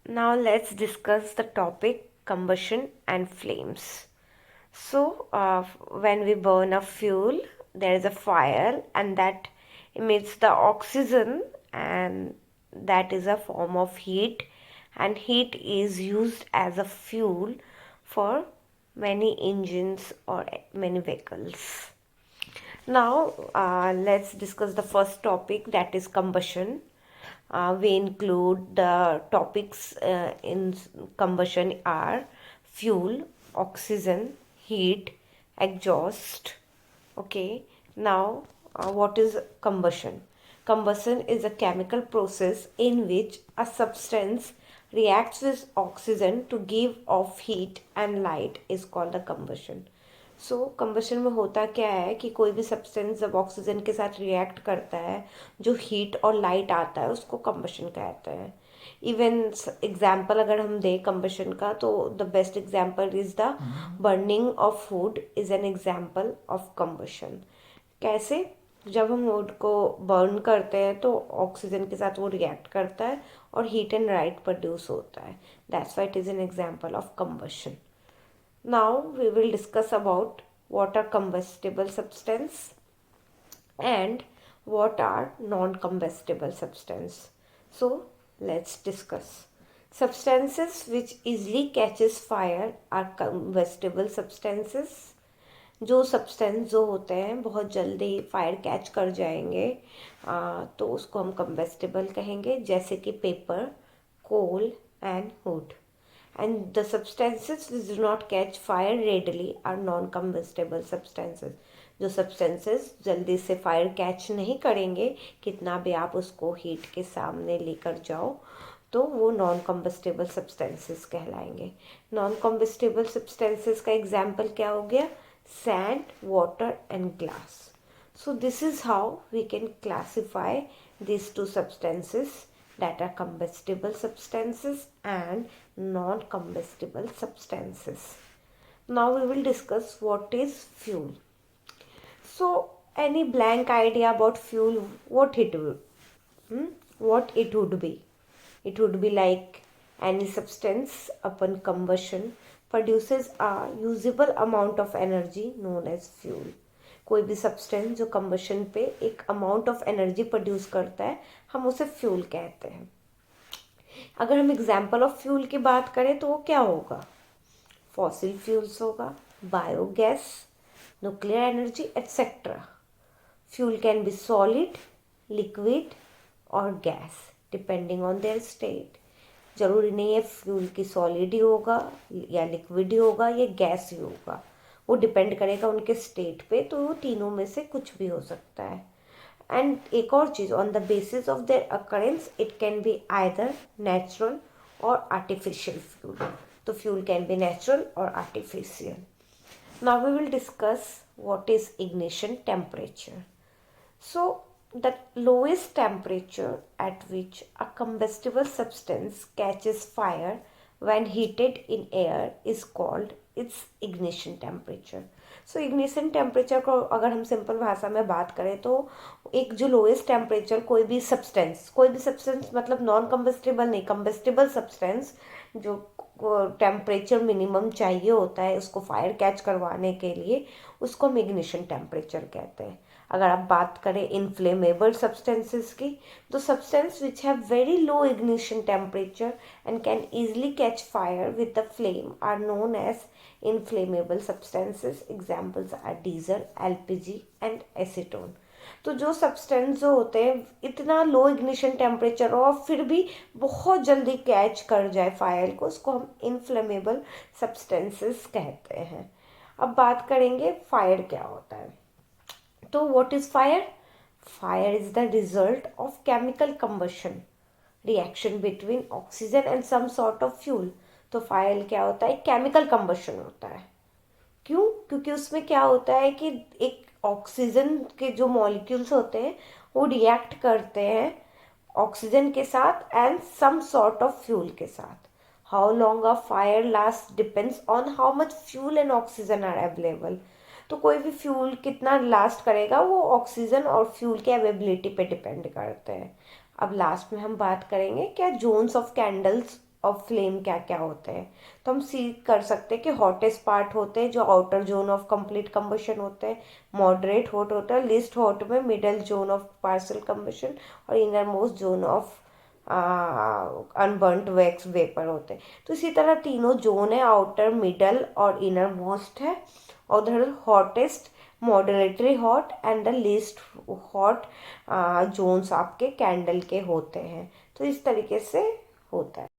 Now let's discuss the topic combustion and flames. So, when we burn a fuel, there is a fire, and that emits the oxygen, and that is a form of heat. And heat is used as a fuel for many engines or many vehicles. Now, let's discuss the first topic, that is combustion. We include the topics in combustion are fuel, oxygen, heat, exhaust. Okay, now what is combustion? Combustion is a chemical process in which a substance reacts with oxygen to give off heat and light is called the combustion. So combustion में होता क्या है कि कोई भी substance जब oxygen के साथ रिएक्ट करता है, जो हीट और लाइट आता है उसको कंबशन कहते हैं. इवन एग्जाम्पल अगर हम दें कंबशन का, तो the best example is the burning of food is an example of combustion. कैसे? जब हम वुड को बर्न करते हैं तो ऑक्सीजन के साथ वो रिएक्ट करता है और हीट एंड लाइट प्रोड्यूस होता है. That's why it is an example of combustion. Now we will discuss about what are combustible substance and what are non-combustible substance. So let's discuss. Substances which easily catches fire are combustible substances. जो substance जो होते हैं बहुत जल्दी fire catch कर जाएंगे, तो उसको हम कंबस्टिबल कहेंगे, जैसे कि paper, coal and wood. And the substances which do not catch fire readily are non-combustible substances. जो substances जल्दी से fire catch नहीं करेंगे, कितना भी आप उसको heat के सामने लेकर जाओ, तो वो non-combustible substances कहलाएंगे. Non-combustible substances का example क्या हो गया? Sand, water and glass. So this is how we can classify these two substances, that are combustible substances and non-combustible substances. Now we will discuss what is fuel. So any blank idea about fuel, what it would, what it would be? It would be like any substance upon combustion produces a usable amount of energy known as fuel. कोई भी substance जो combustion पे एक amount of energy produce करता है, हम उसे fuel कहते हैं. अगर हम एग्जाम्पल ऑफ फ्यूल की बात करें तो वो क्या होगा? फॉसिल फ्यूल्स होगा, biogas, nuclear energy etcetera. Fuel can be solid, liquid और gas depending on their state. जरूरी नहीं है फ्यूल की सॉलिड ही होगा या लिक्विड ही होगा या गैस ही होगा, वो डिपेंड करेगा उनके स्टेट पे. तो वो तीनों में से कुछ भी हो सकता है. एंड एक और चीज़, on the basis of their occurrence it can be either natural और आर्टिफिशियल फ्यूल. तो फ्यूल कैन बी नेचुरल और artificial. Now we will discuss what is ignition temperature. So the lowest temperature at which a combustible substance catches fire when heated in air is called its ignition temperature. So ignition temperature को अगर हम simple भाषा में बात करें तो एक जो लोएस्ट टेम्परेचर कोई भी सब्सटेंस मतलब नॉन कम्बस्टिबल नहीं, कम्बस्टिबल सब्सटेंस जो टेम्परेचर मिनिमम चाहिए होता है उसको फायर कैच करवाने के लिए, उसको हम इग्निशन टेम्परेचर कहते हैं. अगर आप बात करें इनफ्लेमेबल सब्सटेंसेस की, तो substance which have very low ignition temperature and can easily catch fire with the flame are known as inflammable substances. Examples are diesel, LPG and acetone. तो जो सब्सटेंस जो होते हैं इतना लो इग्निशन टेम्परेचर और फिर भी बहुत जल्दी कैच कर जाए फायर को, उसको हम इनफ्लेमेबल सब्सटेंसेस कहते हैं. अब बात करेंगे फायर क्या होता है. तो what is fire? Fire is the result of chemical combustion, reaction between oxygen and some sort of fuel. तो फायर क्या होता है? केमिकल कंबशन होता है. क्यों? क्योंकि उसमें क्या होता है कि एक ऑक्सीजन के जो मॉलिक्यूल्स होते हैं वो रिएक्ट करते हैं ऑक्सीजन के साथ and some sort of fuel के साथ. How long a fire last depends on how much fuel and oxygen are available. तो कोई भी फ्यूल कितना लास्ट करेगा वो ऑक्सीजन और फ्यूल के अवेलेबिलिटी पे डिपेंड करते हैं. अब लास्ट में हम बात करेंगे क्या zones of candles of flame क्या क्या होते हैं। तो हम सी कर सकते हैं कि हॉटेस्ट पार्ट होते हैं जो outer zone of complete combustion होते हैं, मॉडरेट हॉट होता है, लिस्ट हॉट में middle zone of partial combustion और innermost zone of unburned wax vapour होते हैं। तो इसी तरह तीनों जोन है, आउटर मिडल और इनर मोस्ट है, और उधर hottest, moderately hot and the least hot zones आपके कैंडल के होते हैं। तो इस तरीके से होता है।